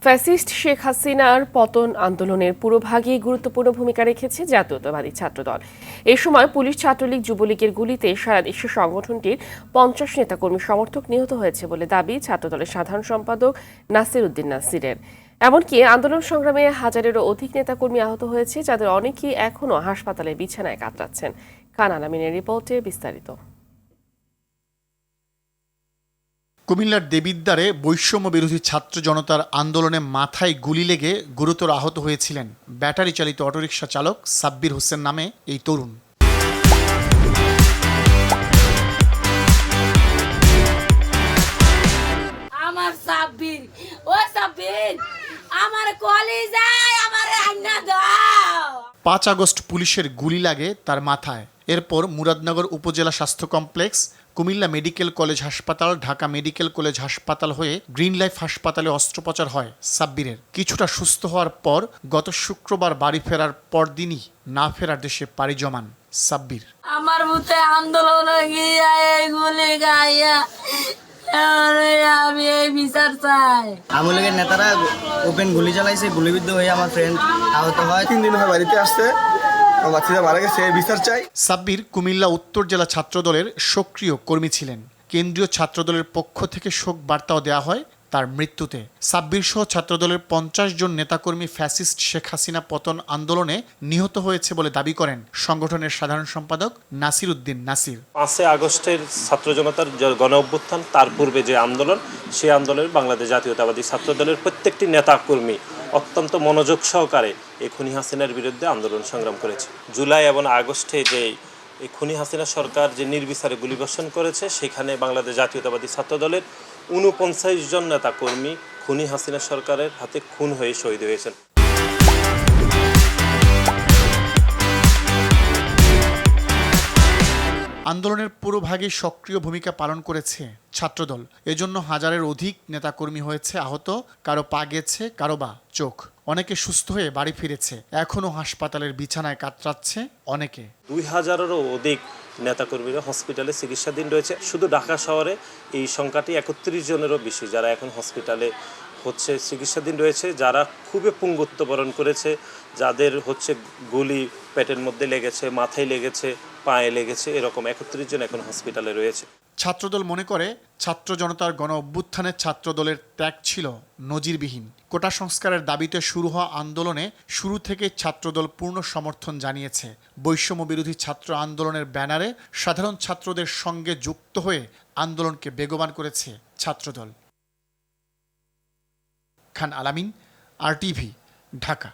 Fascist Sheikh হাসিনার পতন আন্দোলনের পুরোভাগই গুরুত্বপূর্ণ ভূমিকা রেখেছে জাতীয়তাবাদী ছাত্রদল। এ সময় পুলিশ, ছাত্রলীগ, যুবলীগের গুলিতে সারা দেশে সংগঠনটির ৫০ নেতাকর্মী সমর্থক নিহত হয়েছে বলে দাবি ছাত্রদলের সাধারণ সম্পাদক নাসির উদ্দিন নাসিরের। এমনকি আন্দোলন সংগ্রামে হাজারেরও অধিক নেতাকর্মী আহত হয়েছে, যাদের অনেকেই এখনও হাসপাতালের বিছানায় কাতরাচ্ছেন। খান আলামিনের রিপোর্টে বিস্তারিত। কুমিল্লার দেবিদ্বারে বৈষম্য বিরোধী ছাত্র জনতার আন্দোলনে মাথায় গুলি লেগে গুরুতর আহত হয়েছিলেন ব্যাটারি চালিত অটোরিকশা চালক সাব্বির হোসেন নামে এই তরুণ। আমার সাব্বির, ও সাব্বির, আমার কলিজায় আমার আন্না দাও। ৫ আগস্ট পুলিশের গুলি লাগে তার মাথায়। এরপর মুরাদনগর উপজেলা স্বাস্থ্য কমপ্লেক্স, কুমিল্লা মেডিকেল কলেজ হাসপাতাল, ঢাকা মেডিকেল কলেজ হাসপাতাল হয়ে গ্রিন লাইফ হাসপাতালে অস্ত্রোপচার হয় সাব্বিরের। কিছুটা সুস্থ হওয়ার পর গত শুক্রবার বাড়ি ফেরার পরদিনই না ফেরার দেশে পাড়ি জমান সাব্বির। আমার বুতে আন্দোলন গিয়া এইগুলি গাইয়া আমি এই বিচার চাই। আওয়ামী লীগের নেতারা ওপেন গুলি চালাইছে, গুলিবিদ্ধ হয়ে আমার ফ্রেন্ড আহত হয়। 3 দিন হয় বাড়িতে আসছে, বাচ্চারা মারা গেছে, বিচার চাই। সাব্বির কুমিল্লা উত্তর জেলা ছাত্রদলের সক্রিয় কর্মী ছিলেন। কেন্দ্রীয় ছাত্রদলের পক্ষ থেকে শোক বার্তাও দেওয়া হয় তার মৃত্যুতে। সাব্বির সহ ছাত্রদলের ৫০ জন নেতাকর্মী ফ্যাসিস্ট শেখ হাসিনা পতন আন্দোলনে নিহত হয়েছে বলে দাবি করেন সংগঠনের সাধারণ সম্পাদক নাসির উদ্দিন নাসির। ৫ আগস্টের ছাত্র জনতার গণ অভ্যুত্থান, তার পূর্বে যে আন্দোলন, সেই আন্দোলনে বাংলাদেশ জাতীয়তাবাদী ছাত্রদলের প্রত্যেকটি নেতাকর্মী অত্যন্ত মনোযোগ সহকারে এই খুনি হাসিনার বিরুদ্ধে আন্দোলন সংগ্রাম করেছে। জুলাই এবং আগস্টে যে এই খুনি হাসিনা সরকার যে নির্বিচারে গুলিবর্ষণ করেছে, সেখানে বাংলাদেশ জাতীয়তাবাদী ছাত্রদলের ৪৯ জন নেতাকর্মী খুনি হাসিনা সরকারের হাতে খুন হয়ে শহীদ হয়েছেন। আন্দোলনের পুরোভাগে সক্রিয় ভূমিকা পালন করেছে ছাত্রদল। এজন্য হাজারের অধিক নেতাকর্মী হয়েছে আহত, কারো পা গেছে, কারো বা চোখ। অনেকে সুস্থ হয়ে বাড়ি ফিরেছে, এখনও হাসপাতালের বিছানায় কাতরাচ্ছে অনেকে। ২,০০০-এরও অধিক নেতাকর্মীরা হসপিটালে চিকিৎসাধীন রয়েছে। শুধু ঢাকা শহরে এই সংখ্যাটি ৩১ জনেরও বেশি যারা এখন হসপিটালে চিকিৎসাধীন রয়েছে, যারা খুবই পুঙ্গুত্ব বরণ করেছে, যাদের গুলি পেটের মধ্যে লেগেছে, মাথায় লেগেছে, পায়ে লেগেছে, এরকম ৩১ জন এখন হসপিটালে রয়েছে। ছাত্রদল মনে করে ছাত্র জনতার গণ অভ্যুত্থানে ছাত্রদলের ত্যাগ ছিল নজিরবিহীন। কোটা সংস্কারের দাবিতে শুরু হওয়া আন্দোলনে শুরু থেকে ছাত্রদল পূর্ণ সমর্থন জানিয়েছে। বৈষম্য বিরোধী ছাত্র আন্দোলনের ব্যানারে সাধারণ ছাত্রদের সঙ্গে যুক্ত হয়ে আন্দোলনকে বেগবান করেছে ছাত্রদল। খান আলামিন, RTV, ঢাকা।